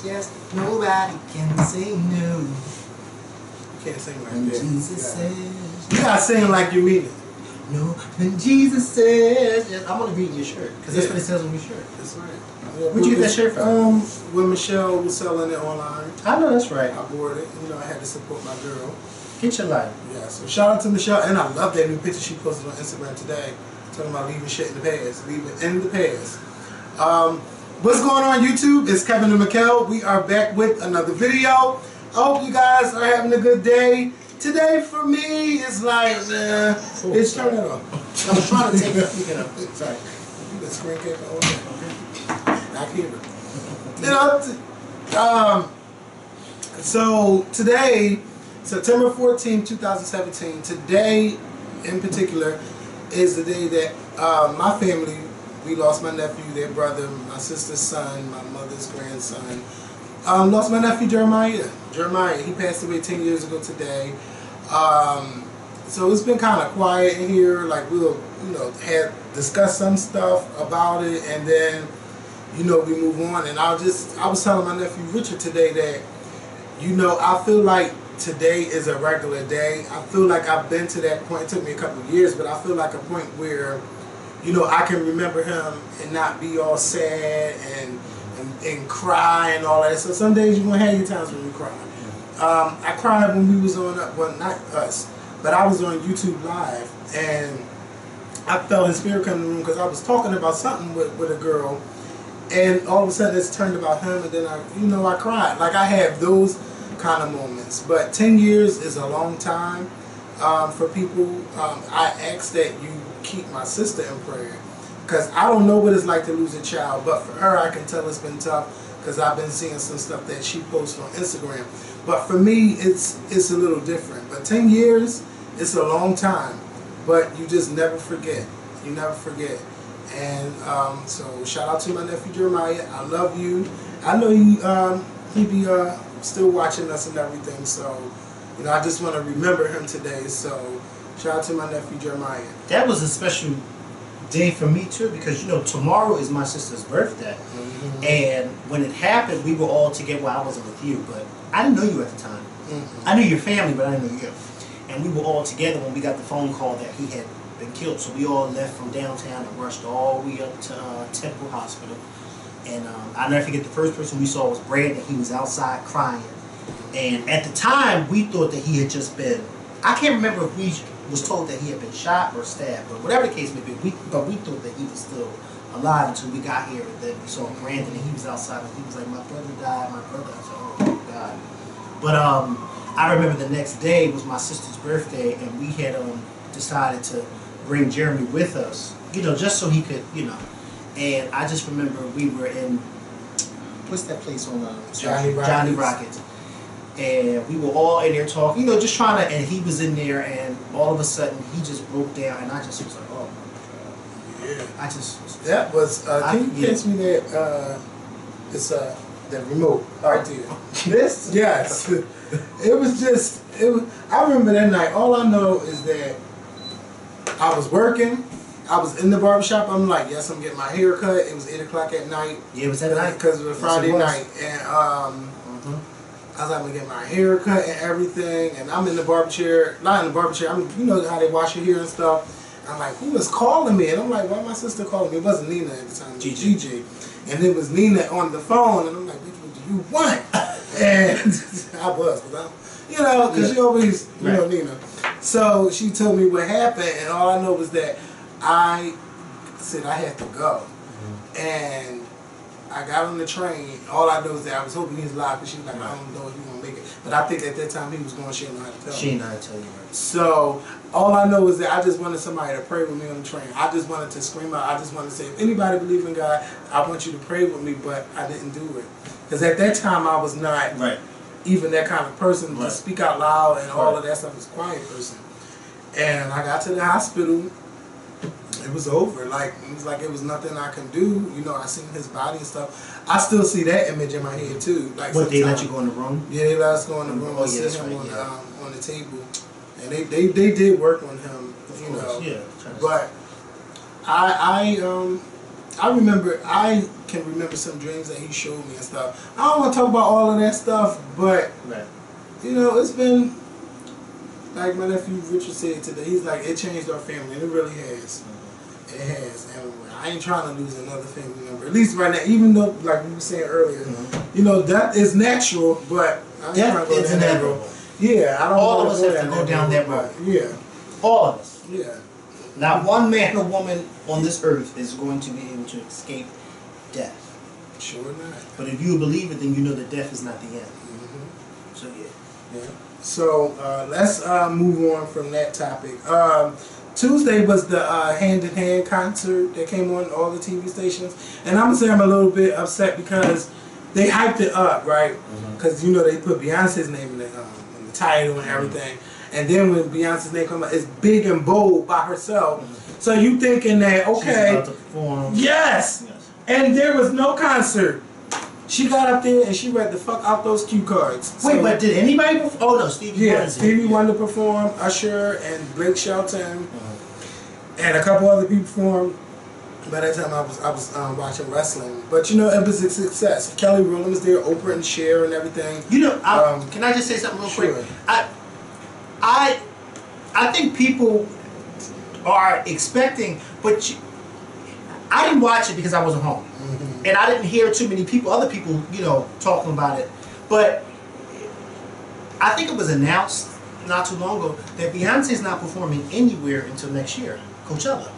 says yes, nobody can say no. You can't sing like that. Jesus says you gotta sing like you mean it. No, when Jesus says yes. I'm gonna read your shirt because that's what it says on your shirt. That's right. Where'd you get that shirt from? When Michelle was selling it online. I know that's right. I bought it. You know, I had to support my girl. Get your life. Yeah, so shout out to Michelle. And I love that new picture she posted on Instagram today. Talking about leaving shit in the past. Leaving in the past. What's going on YouTube? It's Kevin and Mikkel. We are back with another video. I hope you guys are having a good day. Today for me is like, it's turn it off. I was trying to take it off. Sorry. You got screen cap on. Okay. I can't. You know, so today, September 14, 2017, today in particular is the day that my family, we lost my nephew, their brother, my sister's son, my mother's grandson. Lost my nephew Jeremiah. He passed away 10 years ago today. So it's been kind of quiet in here. Like we'll, you know, discuss some stuff about it, and then, you know, we move on. And I was telling my nephew Richard today that, you know, I feel like today is a regular day. I feel like I've been to that point. It took me a couple of years, but I feel like a point where, you know, I can remember him and not be all sad and cry and all that. So some days you're going to have your times when you cry. I cried when we was on, well, not us, but I was on YouTube Live, and I felt his spirit come in the room because I was talking about something with a girl, and all of a sudden it's turned about him, and then I cried. Like I have those kind of moments. But 10 years is a long time for people. I ask that you keep my sister in prayer, because I don't know what it's like to lose a child, but for her I can tell it's been tough, because I've been seeing some stuff that she posts on Instagram. But for me, it's a little different. But 10 years, it's a long time, but you just never forget. You never forget. And so shout out to my nephew Jeremiah. I love you. I know he be still watching us and everything. So, you know, I just want to remember him today. So shout out to my nephew Jeremiah. That was a special day for me too, because, you know, tomorrow is my sister's birthday. And when it happened, we were all together. Well, I wasn't with you, but I didn't know you at the time. I knew your family, but I didn't know you. And we were all together when we got the phone call that he had been killed. So we all left from downtown and rushed all the way up to Temple Hospital. And I'll never forget, the first person we saw was Brandon. He was outside crying. And at the time, we thought that he had just been, I can't remember if we was told that he had been shot or stabbed, but whatever the case may be, but we thought that he was still alive until we got here. And then we saw Brandon, and he was outside, and he was like, my brother died, my brother. I said, oh my God. But I remember the next day was my sister's birthday, and we had decided to bring Jeremy with us, you know, just so he could, you know. And I just remember we were in, what's that place on Johnny Rockets. And we were all in there talking, you know, just trying to, and he was in there, and all of a sudden he just broke down, and I just was like, oh my God. Yeah. I just, that was, can you pass me that, it's the remote right there. This? Yes. It was just, I remember that night, all I know is that I was working, I was in the barbershop, I'm like, yes, I'm getting my hair cut. It was 8 o'clock at night. Yeah, it was that night. Because it was Friday night. And I was like, I'm going to get my hair cut and everything, and I'm in the barber chair, not in the barber chair, you know how they wash your hair and stuff. I'm like, who is calling me? And I'm like, why my sister calling me? It wasn't Nina at the time, it was Gigi. And it was Nina on the phone, and I'm like, bitch, what do you want? And I was, you know, because she always, you know, Nina. So she told me what happened, and all I know was that I said I had to go. And I got on the train. All I know is that I was hoping he was alive, because she was like, I don't know if he's going to make it. But I think at that time he was going, she didn't know how to tell me. She didn't know how to tell you. Right. So all I know is that I just wanted somebody to pray with me on the train. I just wanted to scream out. I just wanted to say, if anybody believes in God, I want you to pray with me, but I didn't do it. Because at that time I was not even that kind of person to speak out loud and all of that stuff. I was a quiet person. And I got to the hospital. It was over. Like it was nothing I can do. You know, I seen his body and stuff. I still see that image in my head too. Like, what, they let you go in the room? Yeah, they let us go in the room and see him on the table. And they did work on him, you know. Yeah, but I I can remember some dreams that he showed me and stuff. I don't want to talk about all of that stuff, but you know, it's been like my nephew Richard said today. He's like, it changed our family, and it really has. It has, and I ain't trying to lose another family member. At least right now, even though, like we were saying earlier, you know, that is natural, but I ain't trying to go down that road. Yeah, I don't. All of us have to go down that road. Yeah, all of us. Yeah. Not one man or woman on this earth is going to be able to escape death. Sure not. But if you believe it, then you know that death is not the end. So yeah. So let's move on from that topic. Tuesday was the Hand in Hand concert that came on all the TV stations, and I'm gonna say I'm a little bit upset because they hyped it up, right? Because you know they put Beyonce's name in the title and everything. And then when Beyonce's name comes out, it's big and bold by herself. So you thinking that, okay, she's about to perform. Yes. And there was no concert. She got up there and she read the fuck out those cue cards. Wait, but did anybody perform? Oh no, Stevie Wonder. Yeah, Stevie Wonder performed, Usher and Blake Shelton, and a couple other people performed. By that time I was watching wrestling. But you know, it was a success. Kelly Rowland was there, Oprah and Cher and everything. You know, can I just say something real quick? I think people are expecting, but I didn't watch it because I wasn't home, and I didn't hear too many people, other people, you know, talking about it. But I think it was announced not too long ago that Beyonce's not performing anywhere until next year, Coachella.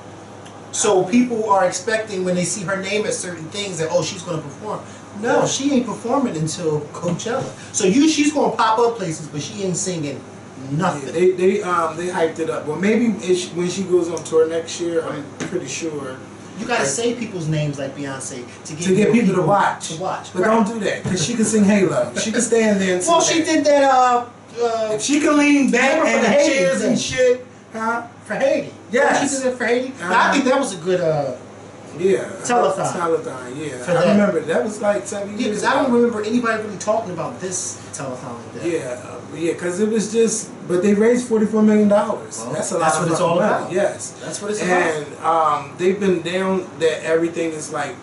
So people are expecting when they see her name at certain things that, oh, she's going to perform. No, she ain't performing until Coachella. So she's going to pop up places, but she ain't singing nothing. Yeah, they hyped it up. Well, maybe when she goes on tour next year, I'm pretty sure. You gotta say people's names like Beyonce to get people to watch. But don't do that, because she can sing Halo. She can stand there and sing. Well, she did that. If she can lean back and the chairs and shit, for Haiti. Yeah, she did that for Haiti. I think that was a good telethon. Yeah, I remember that was like 7 years. Yeah, because I don't remember anybody really talking about this telethon like that. Yeah, because it was just. But they raised $44 million. Well, that's a lot. That's what it's all about. Yes, that's what it's about. And they've been down that everything is like.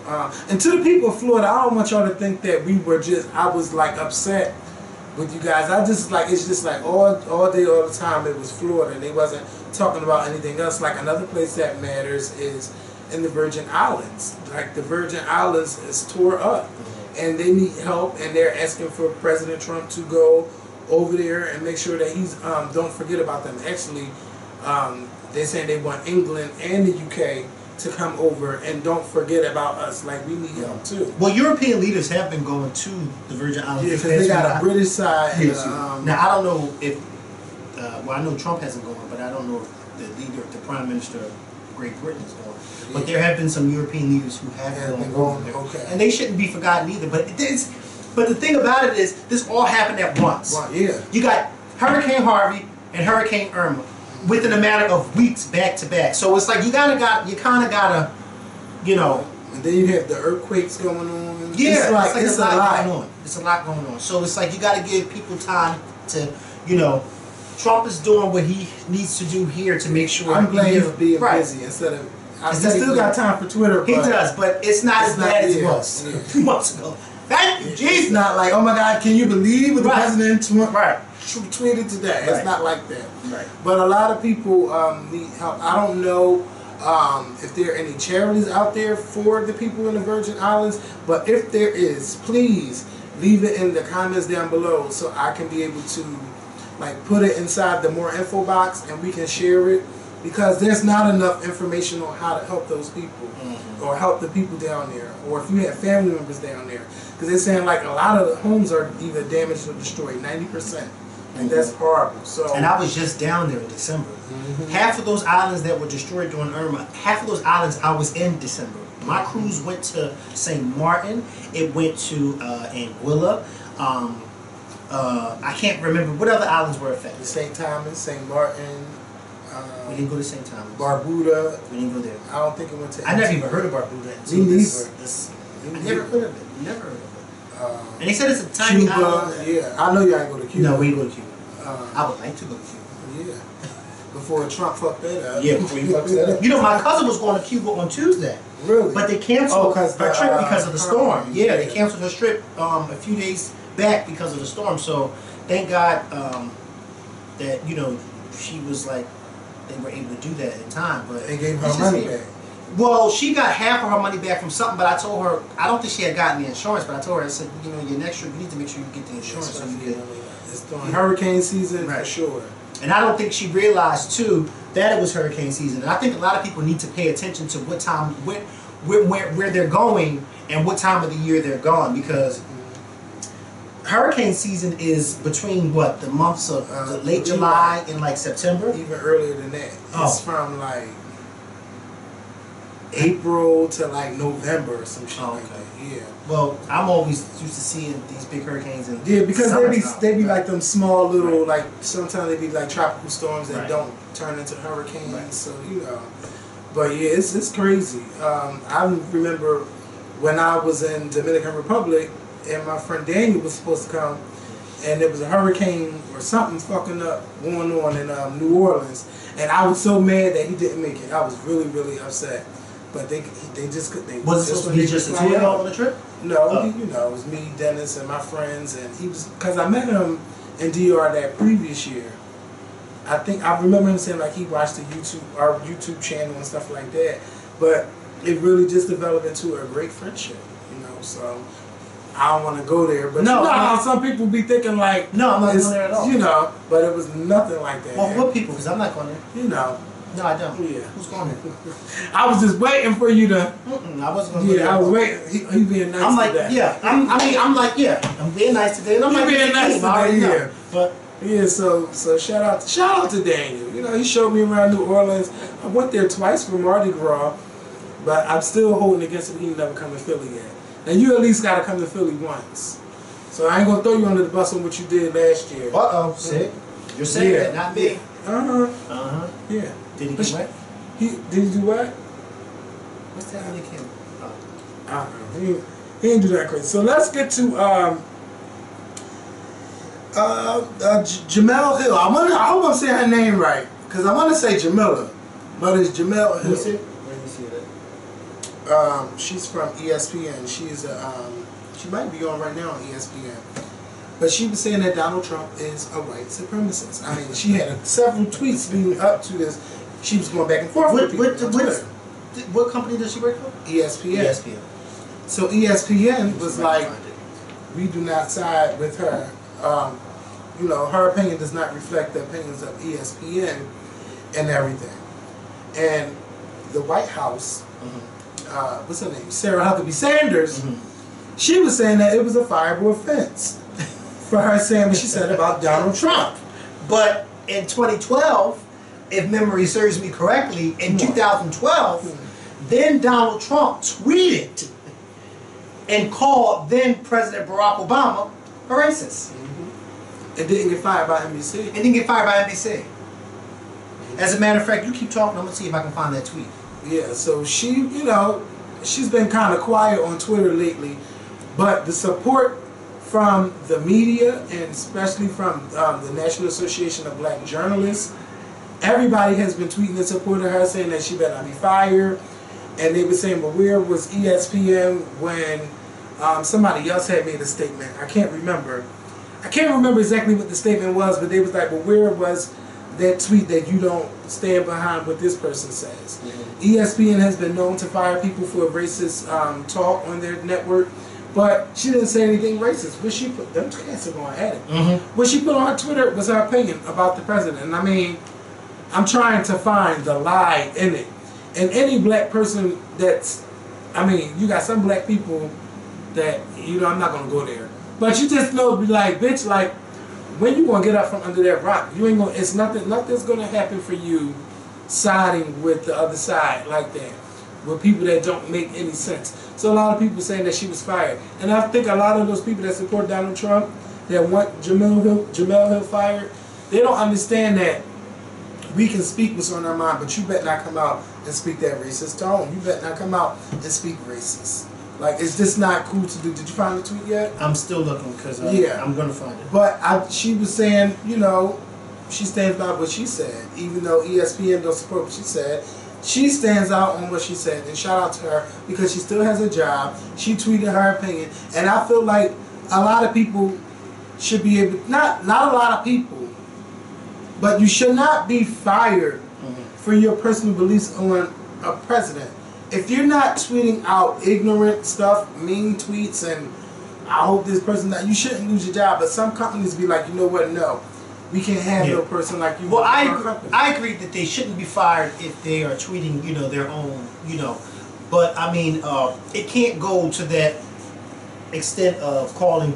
And to the people of Florida, I don't want y'all to think that I was like upset with you guys. It's just like all day, all the time it was Florida, and they wasn't talking about anything else. Like another place that matters is in the Virgin Islands. Like the Virgin Islands is tore up, and they need help, and they're asking for President Trump to go over there and make sure that he's don't forget about them. Actually, they're saying they want England and the UK to come over and don't forget about us. Like, we need help too. Well, European leaders have been going to the Virgin Islands. Yeah, because they got a British side. Now, I don't know if, well, I know Trump hasn't gone, but I don't know if the Prime Minister of Great Britain is going. Yeah. But there have been some European leaders who have been going there. Okay. And they shouldn't be forgotten either. But the thing about it is, this all happened at once. Wow, yeah. You got Hurricane Harvey and Hurricane Irma within a matter of weeks back to back. So it's like you kind of gotta, you know. And then you have the earthquakes going on. Yeah, it's a lot going on. It's a lot going on. So it's like you gotta give people time to, you know. Trump is doing what he needs to do here to make sure. I'm glad he's being busy instead of. He still got time for Twitter. He does, but it's not as bad as it was 2 months ago. Thank you, Jesus. It's not like, oh my God, can you believe what the president tweeted today? It's not like that. Right. But a lot of people need help. I don't know if there are any charities out there for the people in the Virgin Islands, but if there is, please leave it in the comments down below so I can be able to put it inside the more info box and we can share it, because there's not enough information on how to help those people or help the people down there, or if you have family members down there, because they're saying like a lot of the homes are either damaged or destroyed, 90%. And that's horrible. So, and I was just down there in December. Half of those islands that were destroyed during Irma, half of those islands I was in December. My cruise went to St. Martin. It went to Anguilla. I can't remember what other islands were affected. St. Thomas, St. Martin. We didn't go to St. Thomas. Barbuda. We didn't go there. I don't think it went to. I never even heard of Barbuda. Me neither. I never heard of it. Never heard of it. And they said it's a tiny island. Yeah, I know you ain't go to Cuba. No, we didn't go to Cuba. I would like to go to Cuba. Yeah. But before Trump fucked that up. Yeah, before he fucked that up. You know, my cousin was going to Cuba on Tuesday. Really? But they canceled her trip because of the storm. Yeah, they yeah. canceled her trip a few days back because of the storm. So thank God that, you know, she was like, they were able to do that in time. But they gave her money back. Well, she got half of her money back from something, but I told her, I don't think she had gotten the insurance, but I told her, I said, you know, your next trip, you need to make sure you get the insurance. So you get, it's during hurricane season, right, for sure. And I don't think she realized, too, that it was hurricane season. And I think a lot of people need to pay attention to what time, where they're going and what time of the year they're gone, because hurricane season is between, what, the months of late July and, like, September? Even earlier than that. It's from, like, April to like November or some shit like that. Yeah. Well, I'm always used to seeing these big hurricanes in because they be like them small little like sometimes they be like tropical storms that don't turn into hurricanes. Right. So you know, but yeah, it's crazy. I remember when I was in Dominican Republic and my friend Daniel was supposed to come, and there was a hurricane or something fucking up going on in New Orleans, and I was so mad that he didn't make it. I was really upset. But they just couldn't. Was it supposed to be just the two of y'all on the trip? No, you know, it was me, Dennis, and my friends, and he was, because I met him in DR that previous year. I remember him saying like he watched our YouTube channel and stuff like that. But it really just developed into a great friendship, you know. So I don't want to go there, but no, you know how some people be thinking like, no, I'm not going there at all. You know, but it was nothing like that. Well, what people? Because I'm not going there. You know. No, I don't. Yeah. Who's going there? I was just waiting for you to. I wasn't going to. Yeah, I was waiting. He being nice. I'm like, today. yeah. I'm like, yeah. I'm being nice today, and I'm like, being nice today. Yeah. But yeah, so shout out to Daniel. You know, he showed me around New Orleans. I went there twice for Mardi Gras, but I'm still holding against him. He never come to Philly yet. And you at least got to come to Philly once. So I ain't gonna throw you under the bus on what you did last year. Sick. You're saying that, not me. Yeah. Did he get wet? Did he do what? What's that when he came? I don't know. He didn't do that crazy. So let's get to Jemele Hill. I hope I'm saying her name right, because I want to say Jemele, but it's Jemele Hill. Where do you see that? She's from ESPN. She's she might be on right now on ESPN. But she was saying that Donald Trump is a white supremacist. I mean, she had several tweets leading up to this. She was going back and forth with people on Twitter. What company does she work for? ESPN. ESPN. So ESPN was like, we do not side with her. You know, her opinion does not reflect the opinions of ESPN and everything. And the White House, what's her name? Sarah Huckabee Sanders, she was saying that it was a fireable offense for her saying what she said about Donald Trump. But in 2012, if memory serves me correctly, in 2012, then Donald Trump tweeted and called then President Barack Obama a racist. It didn't get fired by NBC. It didn't get fired by NBC. As a matter of fact, you keep talking, I'm going to see if I can find that tweet. Yeah, so she, you know, she's been kind of quiet on Twitter lately, but the support from the media and especially from the National Association of Black Journalists, everybody has been tweeting in support of her, saying that she better not be fired. And they were saying, well, where was ESPN when somebody else had made a statement? I can't remember exactly what the statement was, but they was like, well, where was that tweet that you don't stand behind what this person says? ESPN has been known to fire people for racist talk on their network, but she didn't say anything racist. What she put, them cats are going at it. What she put on her Twitter was her opinion about the president. And I mean, I'm trying to find the lie in it. And any black person that's, I mean, you got some black people that, you know, I'm not going to go there. But you just know, be like, bitch, like, when you going to get up from under that rock? You ain't going to, it's nothing's going to happen for you siding with the other side like that. With people that don't make any sense. So a lot of people saying that she was fired. And I think a lot of those people that support Donald Trump, that want Jemele Hill fired, they don't understand that we can speak what's on our mind, but you better not come out and speak that racist tone. You better not come out and speak racist. Like, it's just not cool to do. Did you find the tweet yet? I'm still looking because I'm going to find it. But she was saying, you know, she stands by what she said, even though ESPN don't support what she said. She stands out on what she said, and shout out to her because she still has a job. She tweeted her opinion, and I feel like a lot of people should be able, not a lot of people, but you should not be fired for your personal beliefs on a president. If you're not tweeting out ignorant stuff, mean tweets, and I hope this person that you shouldn't lose your job. But some companies be like, you know what? No, we can't have no person like you. Well, I agree that they shouldn't be fired if they are tweeting, their own, But I mean, it can't go to that extent of calling,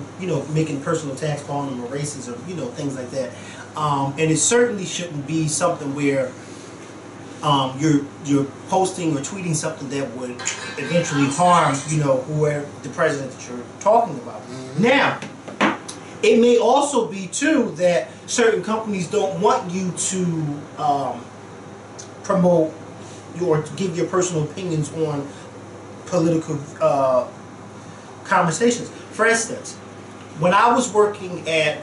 making personal attacks, calling them a racist, or things like that. And it certainly shouldn't be something where you're posting or tweeting something that would eventually harm, whoever the president that you're talking about. Now, it may also be too that certain companies don't want you to promote or give your personal opinions on political conversations. For instance, when I was working at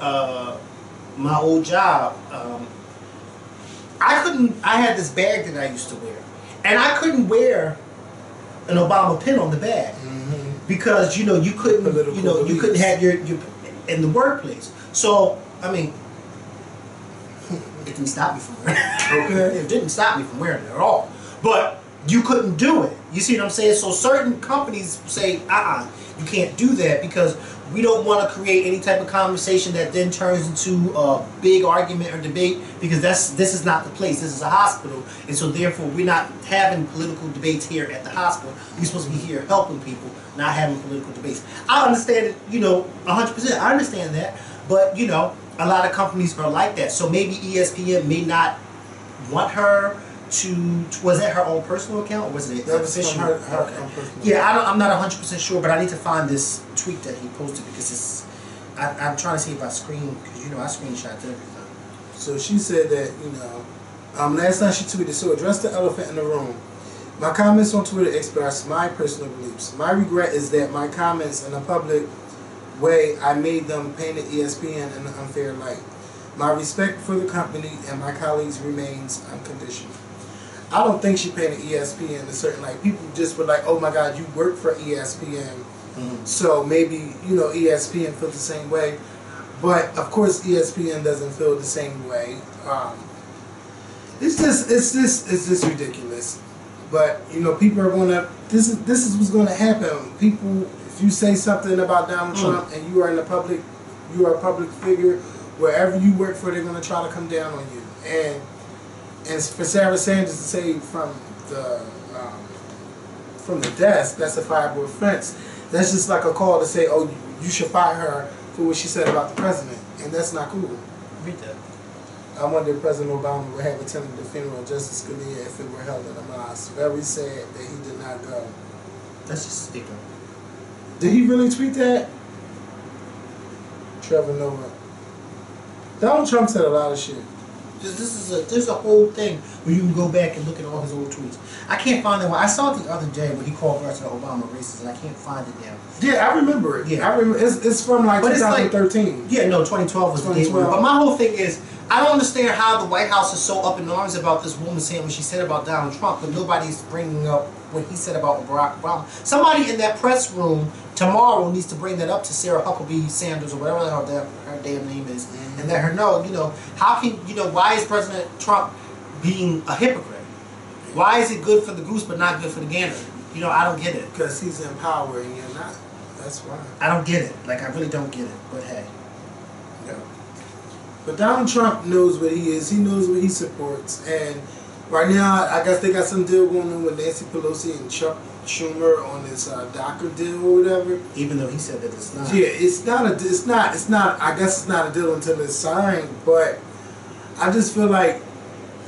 my old job, I had this bag that I used to wear, and I couldn't wear an Obama pin on the bag because you couldn't you couldn't have your in the workplace. So I mean, it didn't stop me from wearing it. Okay, it didn't stop me from wearing it at all. But you couldn't do it. You see what I'm saying? So certain companies say, you can't do that because we don't want to create any type of conversation that then turns into a big argument or debate, because this is not the place. This is a hospital, and so therefore we're not having political debates here at the hospital. We're supposed to be here helping people, not having political debates. I understand it, 100%. I understand that, but a lot of companies are like that. So maybe ESPN may not want her to. Was that her own personal account, or was it that was official? her personal. Yeah, I'm not 100% sure, but I need to find this tweet that he posted because I'm trying to see if I screen, because I screenshot everything. So she said that last night she tweeted, so address the elephant in the room. My comments on Twitter express my personal beliefs. My regret is that my comments in a public way, I made them painted ESPN in an unfair light. My respect for the company and my colleagues remains unconditional. I don't think she painted ESPN in a certain light. People just were like, oh my God, you work for ESPN. So maybe, ESPN feels the same way. But of course ESPN doesn't feel the same way. It's just ridiculous. But people are gonna, this is what's gonna happen. People, if you say something about Donald Trump and you are in the public, you are a public figure, wherever you work for, they're gonna try to come down on you. And for Sarah Sanders to say from the desk, that's a fireable offense. That's just like a call to say, oh, you should fire her for what she said about the president, and that's not cool. Read that. I wonder if President Obama would have attended the funeral of Justice Scalia if it were held in a mosque. Very sad that he did not go. That's just stupid. Did he really tweet that? Trevor Noah. Donald Trump said a lot of shit. There's a whole thing where you can go back and look at all his old tweets. I can't find that one. I saw it the other day when he called President Obama racist, and I can't find it now. Yeah, I remember it. Yeah, I remember. It's from like 2013. Yeah, no, 2012 was 2012. But my whole thing is, I don't understand how the White House is so up in arms about this woman saying what she said about Donald Trump, but nobody's bringing up what he said about Barack Obama. Somebody in that press room tomorrow needs to bring that up to Sarah Huckabee Sanders or whatever the hell her damn name is, and let her know, how can, why is President Trump being a hypocrite? Why is it good for the goose but not good for the gander? I don't get it. Because he's in power and you're not. That's why. I don't get it. Like, I really don't get it. But hey. No. But Donald Trump knows what he is. He knows what he supports. And right now, I guess they got some deal going on with Nancy Pelosi and Chuck Schumer on this DACA deal or whatever. Even though he said that it's not. Yeah, it's not. I guess it's not a deal until it's signed. But I just feel like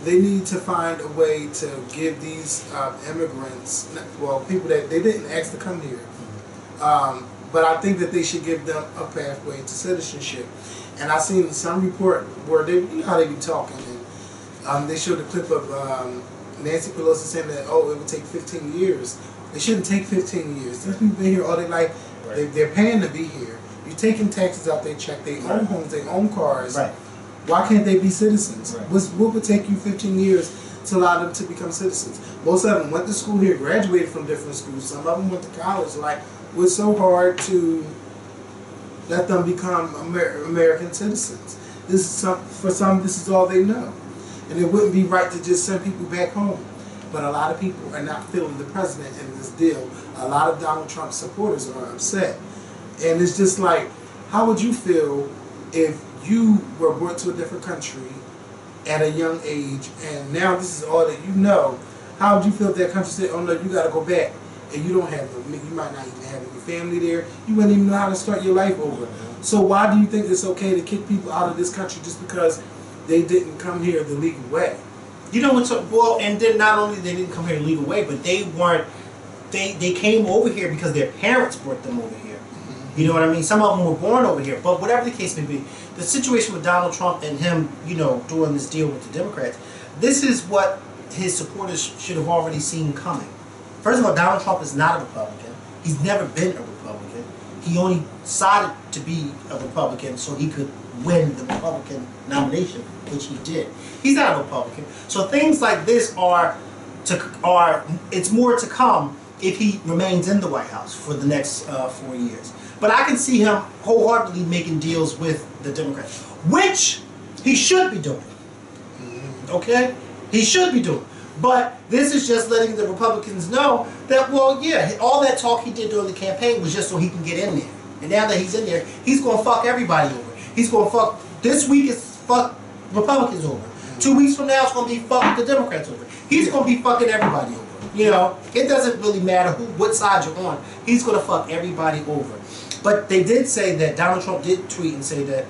they need to find a way to give these immigrants, well, people that they didn't ask to come here, but I think that they should give them a pathway to citizenship. And I seen some report where they, how they be talking, and they showed a clip of Nancy Pelosi saying that, oh, it would take 15 years. It shouldn't take 15 years. These people been here all their life. Right. They're paying to be here. You're taking taxes out their check. They own homes. They own cars. Right. Why can't they be citizens? Right. What would take you 15 years to allow them to become citizens? Most of them went to school here, graduated from different schools. Some of them went to college. Like, what's so hard to let them become American citizens? This is for some, this is all they know. And it wouldn't be right to just send people back home. But a lot of people are not feeling the president in this deal. A lot of Donald Trump supporters are upset. And it's just like, how would you feel if you were brought to a different country at a young age, and now this is all that you know? How would you feel if that country said, oh no, you got to go back, and you don't have no, you might not even have any family there, you wouldn't even know how to start your life over. So why do you think it's okay to kick people out of this country just because they didn't come here the legal way? You know what's up? Well, and then not only they didn't come here the legal way, but they weren't. They came over here because their parents brought them over here. You know what I mean? Some of them were born over here. But whatever the case may be, the situation with Donald Trump and him, you know, doing this deal with the Democrats, this is what his supporters should have already seen coming. First of all, Donald Trump is not a Republican. He's never been a Republican. He only decided to be a Republican so he could win the Republican nomination, which he did. He's not a Republican. So things like this it's more to come if he remains in the White House for the next 4 years. But I can see him wholeheartedly making deals with the Democrats, which he should be doing. Okay? He should be doing. But this is just letting the Republicans know that, well, yeah, all that talk he did during the campaign was just so he can get in there. And now that he's in there, he's going to fuck everybody over. He's going to fuck, this week is fuck Republicans over. 2 weeks from now, it's going to be fuck the Democrats over. He's going to be fucking everybody over. You know, it doesn't really matter what side you're on. He's going to fuck everybody over. But they did say that, Donald Trump did tweet and say that,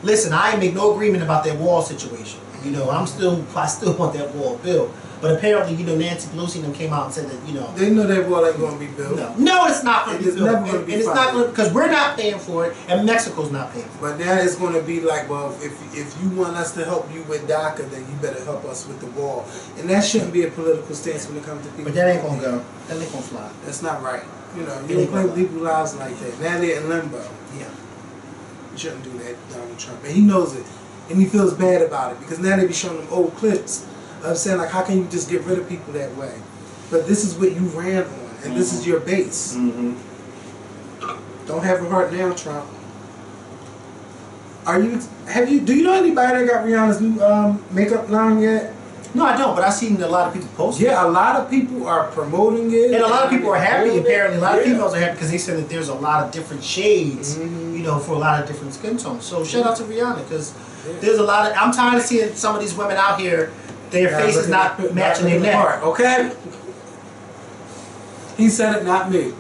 listen, I ain't make no agreement about that wall situation. You know, I still want that wall built. But apparently, you know, Nancy Pelosi and them came out and said that, you know, they know that wall ain't going to be built. No, it's not going to be built. Never going to be, and it's not going to, because we're not paying for it, and Mexico's not paying for it. But now it's going to be like, well, if you want us to help you with DACA, then you better help us with the wall. And that shouldn't be a political stance when it comes to people. But that ain't going to go. That ain't going to fly. That's not right. You know, you don't play people's lives like that. Now they're in limbo. Yeah. You shouldn't do that, Donald Trump. And he knows it. And he feels bad about it. Because now they be showing them old clips of saying, like, how can you just get rid of people that way? But this is what you ran on. And this is your base. Don't have a heart now, Trump. Do you know anybody that got Rihanna's new makeup line yet? No, I don't, but I've seen a lot of people post it. Yeah, a lot of people are promoting it. And a lot of people are happy, apparently. A lot of females are happy because they said that there's a lot of different shades, you know, for a lot of different skin tones. So shout out to Rihanna, because there's a lot of, I'm tired of seeing some of these women out here, their faces not matching their neck. Okay? He said it, not me.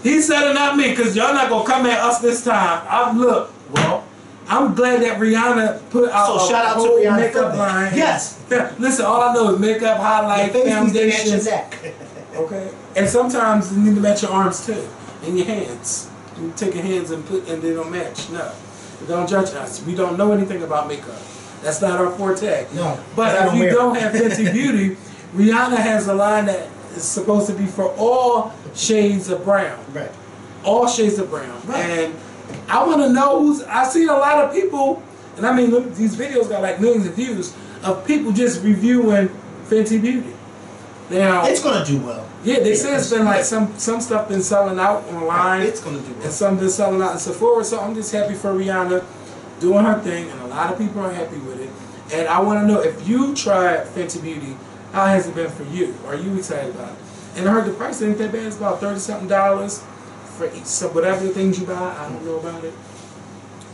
He said it, not me, because y'all not going to come at us this time. Look, well, I'm glad that Rihanna put out shout out to whole Rihanna makeup line. Yes. Listen, all I know is makeup, highlight, foundation. Okay? And sometimes you need to match your arms too, and your hands. You take your hands and they don't match. No. Don't judge us. We don't know anything about makeup. That's not our forte. No. But if you don't have Fenty Beauty, Rihanna has a line that is supposed to be for all shades of brown. Right. All shades of brown. Right. And I want to know I see a lot of people, and I mean, look, these videos got like millions of views of people just reviewing Fenty Beauty. Now it's gonna do well. Yeah, they say it's been like some stuff been selling out online. It's gonna do well. And some been selling out in Sephora. So I'm just happy for Rihanna doing her thing, and a lot of people are happy with it. And I want to know, if you tried Fenty Beauty, how has it been for you? Are you excited about it? And I heard the price ain't that bad. It's about $30-something for each, so whatever the things you buy. I don't know about it.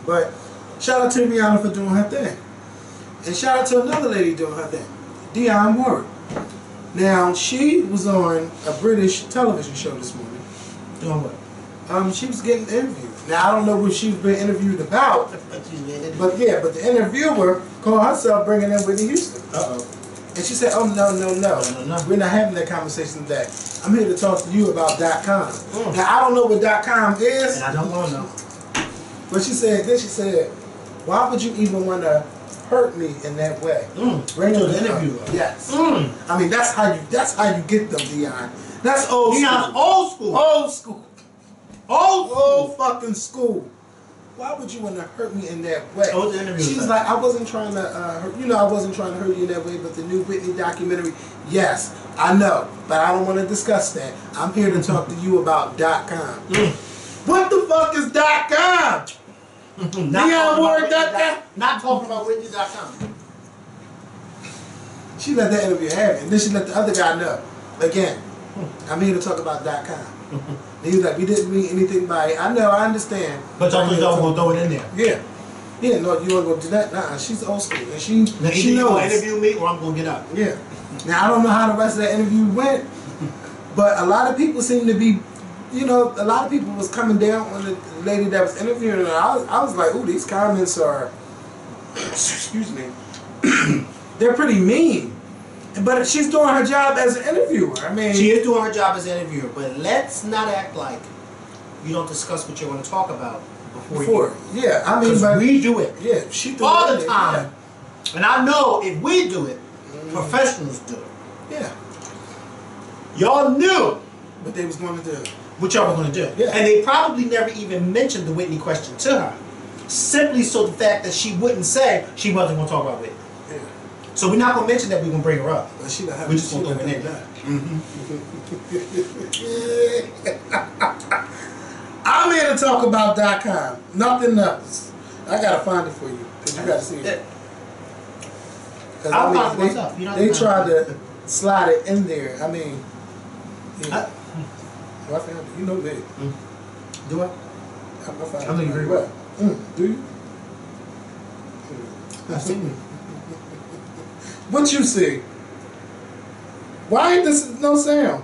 But shout out to Rihanna for doing her thing. And shout out to another lady doing her thing, Dionne Warwick. Now, she was on a British television show this morning. Doing what? She was getting interviewed. Now, I don't know what she's been interviewed about. But yeah, but the interviewer called herself bringing in Whitney Houston. And she said, oh, no. We're not having that conversation today. I'm here to talk to you about .com. Now, I don't know what .com is. And I don't want to know. But she said, why would you even want to hurt me in that way? Bring to the interviewer. Yes. I mean, that's how you get them, Dionne. That's old school. Dionne's old school. Old school. Old fucking school. why would you want to hurt me in that way? Oh, the interview. She's like, I wasn't trying to hurt, I wasn't trying to hurt you in that way, but the new Whitney documentary, yes, I know, but I don't want to discuss that. I'm here to talk to you about .com. What the fuck is .com? Dionne Warwick.com? Not talking about Whitney.com. She let that interview happen, and then she let the other guy know. Again, I'm here to talk about .com. And he was like, we didn't mean anything by it. I know, I understand. But y'all think y'all gonna throw it in there? Yeah. Yeah, no, you wanna go do that? Nah, she's old school. And she knows. You gonna interview me or I'm gonna get up. Yeah. Now, I don't know how the rest of that interview went, but a lot of people seem to be, a lot of people was coming down on the lady that was interviewing her. I was like, ooh, these comments are, excuse me, they're pretty mean. But she's doing her job as an interviewer. I mean, she is doing her job as an interviewer. But let's not act like you don't discuss what you're going to talk about before. Yeah, I mean, but we do it. Yeah, she do all it the time. Yeah. And I know if we do it, professionals do it. Yeah. Y'all knew what they was going to do. What y'all were going to do. Yeah. And they probably never even mentioned the Whitney question to her. Simply so the fact that she wouldn't say she wasn't going to talk about Whitney. So we're not gonna mention that we're gonna bring her up. But she not we just gonna throw it in. I'm here to talk about .com. Nothing else. I gotta find it for you because you gotta see it. I'll find it myself. They tried to slide it in there. I mean, yeah. I found it. You know me. Do I? I found it. I know you very well. Do you? I've seen it. What you see? Why ain't this no sound?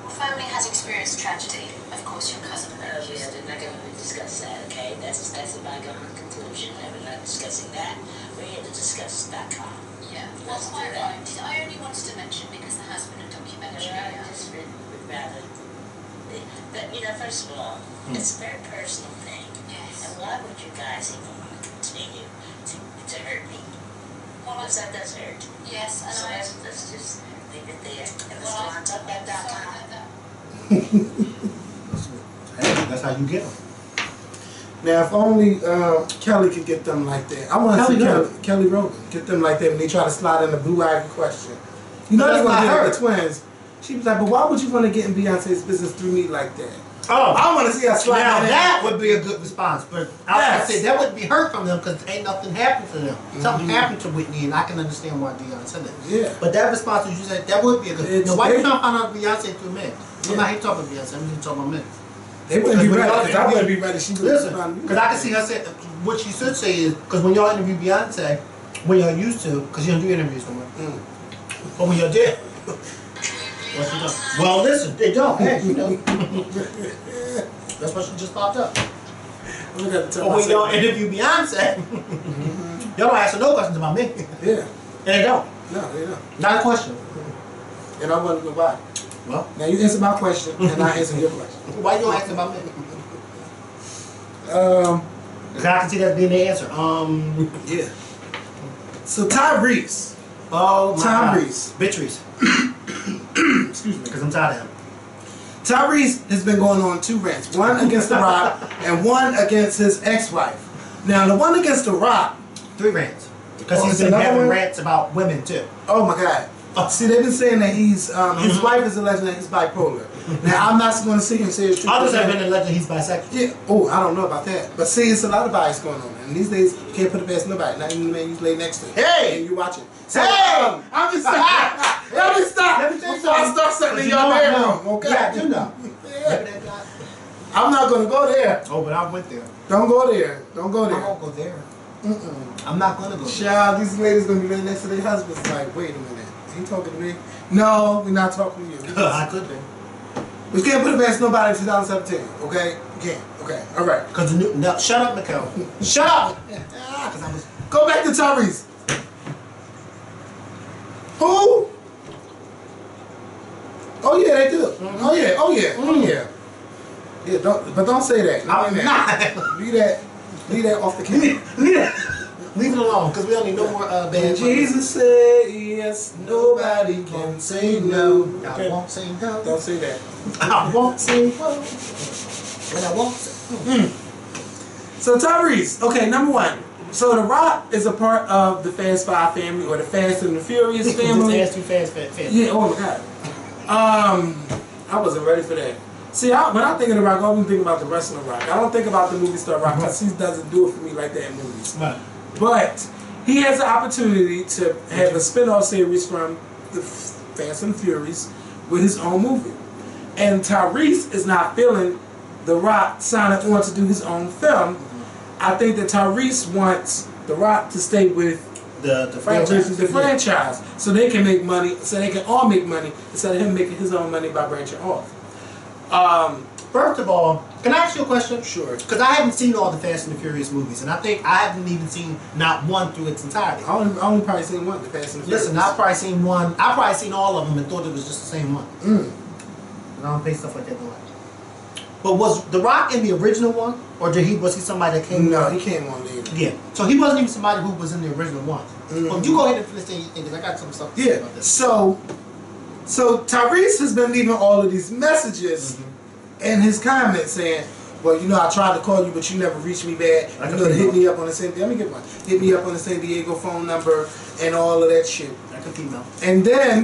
Your family has experienced tragedy. Of course, your cousin. We're not going to discuss that, okay? That's a bygone conclusion. We're not discussing that. We're here to discuss .com. Yeah, that's quite right. I only wanted to mention because there has been a documentary. I just would rather... first of all, it's a very personal thing. Yes. And why would you guys even want to continue to hurt me? Well, that does hurt. Yes, and so let's just leave it there. And let's go on to talk about Hey, that's how you get them. Now, if only Kelly could get them like that. I want to see Kelly Rowland get them like that when they try to slide in the Blue Ivy question. You know that's why her the twins. She was like, but why would you want to get in Beyonce's business through me like that? Oh, I want to see her slide. Now that would be a good response, but I would say that wouldn't be hurt from them because ain't nothing happened to them. Something happened to Whitney, and I can understand why Dionne said that. Yeah. But that response, you said that would be a good. Now, why you trying to find out Beyonce through men? I'm not here talking about Beyonce. I'm here talking about men. They wouldn't be ready. Because I wouldn't be ready. She listen, because I can see her say what she should say is because when y'all interview Beyonce, when y'all used to, because you don't do interviews no more. But when y'all did. What she done? Well, listen, they don't. Hey, that's why she just popped up. But when y'all interview Beyonce, y'all don't answer no questions about me. Yeah. And they don't. No, they don't. Not a question. And I want to know why. Well, now you answer my question, and I answer your question. Why you don't ask about me? Because I can see that being the answer. Yeah. So Tyrese. Oh, my Tyrese. Bitcheries. Excuse me, because I'm tired of him. Tyrese has been going on 2 rants. One against The Rock and one against his ex-wife. Now, the one against The Rock. 3 rants. Because he's been having rants about women, too. Oh, my God. See, they've been saying that he's, his wife is alleging that he's bipolar. Now, I'm not going to sit here and say it's true. Others have been alleging he's bisexual. Yeah. Oh, I don't know about that. But see, it's a lot of bias going on. And these days, you can't put it past nobody. Not even the man you lay next to. Hey! And you watch it. So, hey! I'm just saying. Let me stop. Before I start something in your bedroom. Okay? Yeah, I do know. Yeah. I'm not going to go there. Oh, but I went there. Don't go there. Don't go there. I won't go there. I'm not going to go there. Child, these ladies going to be laying next to their husbands like, wait a minute. He talking to me? No, we're not talking to you. I could be. We can't put it past nobody in 2017, okay? We can't. Okay, all right. Because the new... No, shut up, Mikkel. Shut up! Go back to Tyrese. Who? Oh, yeah, they do. Oh, yeah. Oh, yeah. Oh, yeah. Yeah, don't say that. I'm not. Leave that off the camera. Leave it alone, because we don't need no more bands. Jesus said yes, nobody can say no. I won't say no. Don't say that. I won't say no. When I walk. So Tyrese, okay, number one. So The Rock is a part of the Fast Five family or the Fast and the Furious family. Fast Too Fast family. Yeah. Oh my God. I wasn't ready for that. See, when I think of The Rock, I always think about the wrestling Rock. I don't think about the movie star Rock because he doesn't do it for me like that in movies. Right. But he has the opportunity to have a spin-off series from the Fast and Furious with his own movie. And Tyrese is not feeling The Rock signing on to do his own film. I think that Tyrese wants The Rock to stay with the franchise. So they can make money, so they can all make money instead of him making his own money by branching off. First of all, can I ask you a question? Sure. Because I haven't seen all the Fast and the Furious movies, and I think I haven't even seen not one through its entirety. I only probably seen one, the Fast and the Furious. Listen, I've probably seen one. I've probably seen all of them and thought it was just the same one. And I don't pay stuff like that no way. But was The Rock in the original one, or was he somebody that came? No, he came on later. Yeah. So he wasn't even somebody who was in the original one. Well, you go ahead and finish saying anything because I got some stuff to say about this. So Tyrese has been leaving all of these messages in his comments saying, well, you know, I tried to call you, but you never reached me back. You know, hit me up on the San Diego. Let me get one. Hit me up on the San Diego phone number and all of that shit. Like a female. And then,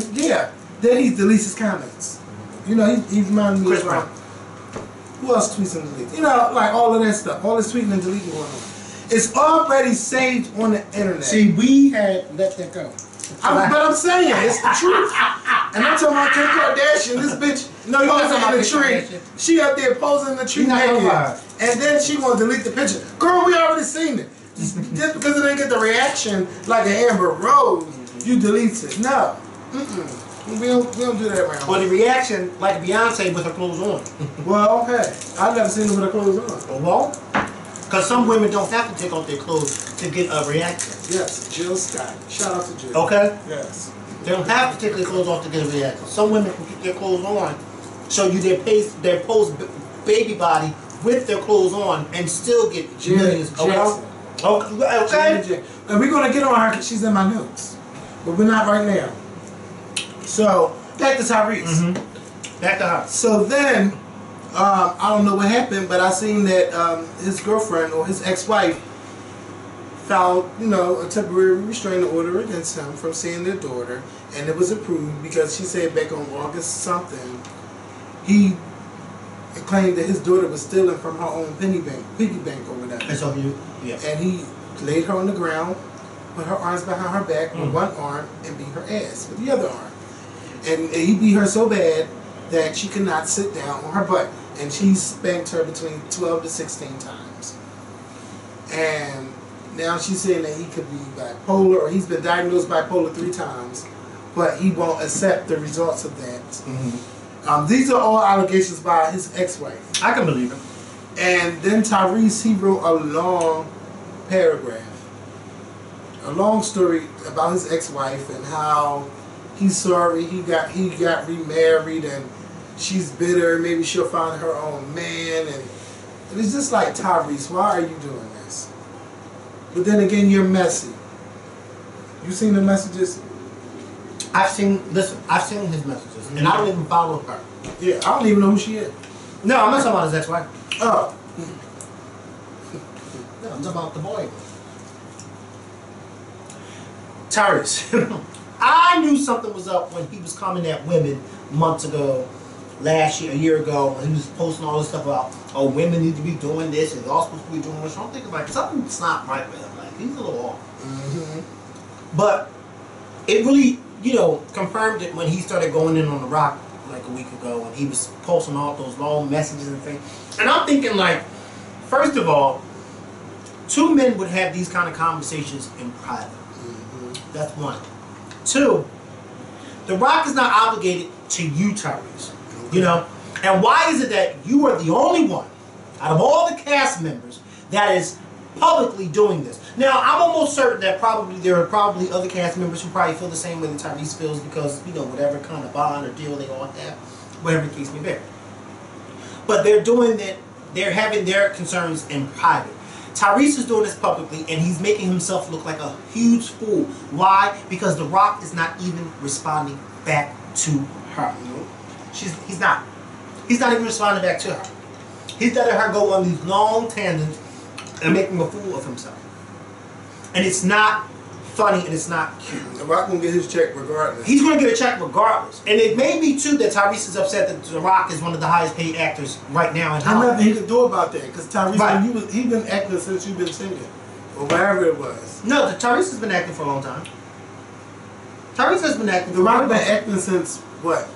then he deletes his comments. You know, he's reminding me Chris of Brown. who else tweets and deletes? You know, like all of that stuff. All this tweeting and deleting going on. It's already saved on the internet. See, we had let that go. But I'm saying, it's the truth. And I'm talking about Kim Kardashian, this bitch, no, you wasn't in the tree. She up there posing in the tree naked. And then she want to delete the picture. Girl, we already seen it. Just because it didn't get the reaction like an Amber Rose, you delete it. No. We don't do that around. Well, the reaction, like Beyonce with her clothes on. Well, okay. I've never seen her with her clothes on. Well, because some women don't have to take off their clothes to get a reaction. Yes, Jill Scott. Shout out to Jill. Okay? Yes. They don't have to take their clothes off to get a reaction. Some women can keep their clothes on, show you their post baby body with their clothes on, and still get millions. Okay. And we're gonna get on her because she's in my notes, but we're not right now. So back to Tyrese. Back to her. So then, I don't know what happened, but I seen that his girlfriend or his ex-wife filed, you know, a temporary restraining order against him from seeing their daughter, and it was approved because she said back on August something, he claimed that his daughter was stealing from her own piggy bank or whatever. And so And he laid her on the ground, put her arms behind her back with one arm, and beat her ass with the other arm. And he beat her so bad that she could not sit down on her butt, and he spanked her between 12 to 16 times. And now she's saying that he could be bipolar, or he's been diagnosed bipolar 3 times, but he won't accept the results of that. These are all allegations by his ex-wife. I can believe it. And then Tyrese, he wrote a long paragraph, a long story about his ex-wife and how he's sorry he got remarried and she's bitter. Maybe she'll find her own man, and it's just like, Tyrese, why are you doing this? But then again, you're messy. You seen the messages? I've seen his messages, and I don't even follow her. Yeah, I don't even know who she is. No, I'm not talking about his ex-wife. Oh. No, I'm talking about the boy. Tyrese. I knew something was up when he was coming at women months ago, last year, a year ago, when he was posting all this stuff about, oh, women need to be doing this and they're all supposed to be doing this. I'm thinking, like, something's not right with him. Like, he's a little off. But it really, you know, confirmed it when he started going in on The Rock like a week ago, and he was posting all those long messages and things. And I'm thinking, like, first of all, 2 men would have these kind of conversations in private. That's one. 2, The Rock is not obligated to you, Tyrese. You know? And why is it that you are the only one out of all the cast members that is publicly doing this? Now, I'm almost certain that there are probably other cast members who probably feel the same way that Tyrese feels because, you know, whatever kind of bond or deal they all have, whatever the case may be. But they're doing that, they're having their concerns in private. Tyrese is doing this publicly, and he's making himself look like a huge fool. Why? Because The Rock is not even responding back to her. He's not. He's not even responding back to her. He's letting her go on these long tangents and making a fool of himself. And it's not funny and it's not cute. The Rock gonna get his check regardless. He's gonna get a check regardless. And it may be too that Tyrese is upset that The Rock is one of the highest paid actors right now in There's Hollywood. nothing he could do about that because Tyrese, Right. he been acting since you've been singing, or wherever it was. No, Tyrese has been acting for a long time. Tyrese has been acting. The Rock been acting since what?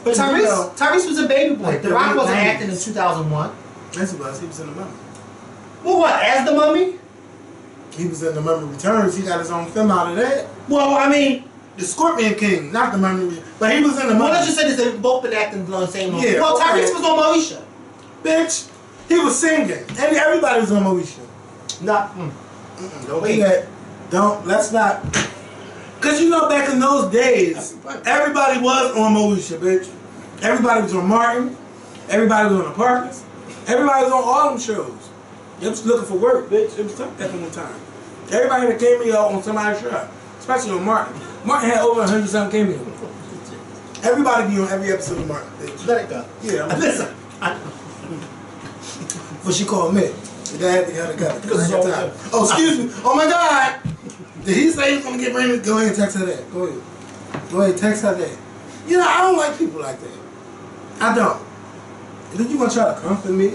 But Tyrese was a baby boy. Like The the Rock late wasn't 90s. acting in 2001. Yes, he was. He was in the Mummy. Well, what? As the Mummy? He was in the Mummy Returns. He got his own film out of that. Well, I mean, The Scorpion King, not the Mummy, but he was in the Mummy. well, let's just say this: they've both been acting on the same movie. Yeah, Well, okay. Tyrese was on Moesha. Bitch, he was singing, and everybody was on Moesha. Not. Don't do that. Don't. Let's not. Cause you know, back in those days, everybody was on Moesha, bitch. Everybody was on Martin. Everybody was on the Parkers. Everybody was on all them shows. They was looking for work, bitch. It was tough back in the time. Everybody had a cameo on somebody's show, especially on Martin. Martin had over 100-something cameos. Everybody be on every episode of Martin, bitch. Let it go. Yeah, Listen. What she called me. Dad, they gotta go. Because it's all good. Oh, excuse me. Oh my God. Did he say he's gonna get ready? Go ahead and text her that. Go ahead. Go ahead, text her that. You know, I don't like people like that. I don't. Did you want to try to comfort me?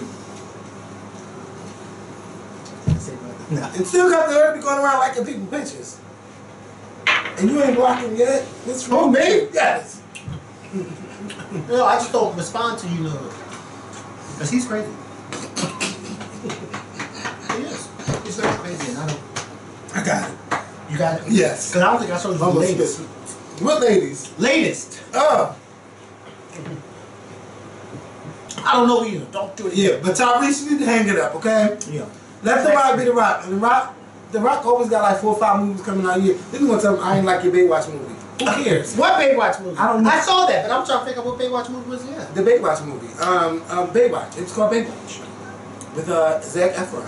No. And still got the nerve to going around liking people's pictures. And you ain't blocking yet? What's wrong with you? Yes. No, I just don't respond to you, no. Because he's crazy. He is. He's very crazy, and I don't. I got it. You got it? Yes. Because I don't think I showed you the Almost latest. spit. What ladies? Latest. Oh. I don't know either. Don't do it. Yeah, but Tyrese, you need to hang it up, okay? Yeah. Let The Rock be The Rock. And The Rock always got like 4 or 5 movies coming out a year. Then you gonna tell him I ain't like your Baywatch movie. Who cares? What Baywatch movie? I don't know. I saw that, but I'm trying to figure out what Baywatch movie was yet. The Baywatch movie. Baywatch. It's called Baywatch. With Zac Efron.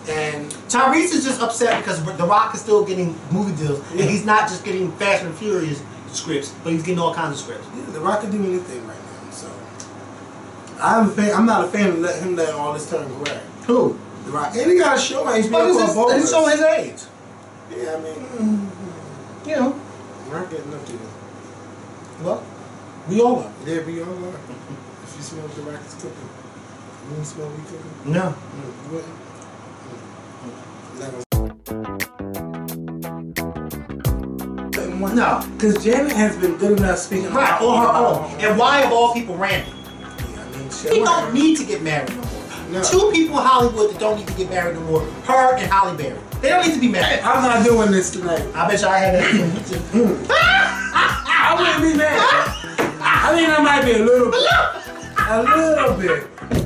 And Tyrese is just upset because The Rock is still getting movie deals, Yeah. and he's not just getting Fast and Furious scripts, but he's getting all kinds of scripts. yeah, The Rock can do anything right now. So I'm not a fan of letting him let all this turn around. Who? The Rock. And he got a show on HBO But called Bowlers. it's showing his age. Yeah, I mean, You know. we're not getting up to you. Well, we all are. Yeah, we all are. If you smell what The Rock is cooking, you wouldn't smell what he cooking? No. You wouldn't? No. Because Janet has been good enough speaking Right, on her own. And why of all people ranting? Yeah, I mean, shit. They don't whatever. need to get married no more. No. 2 people in Hollywood that don't need to get married no more. Her and Halle Berry. They don't need to be married. I'm not doing this tonight. I bet you I had that on YouTube. I wouldn't be mad. I think I might be a little bit. A little bit.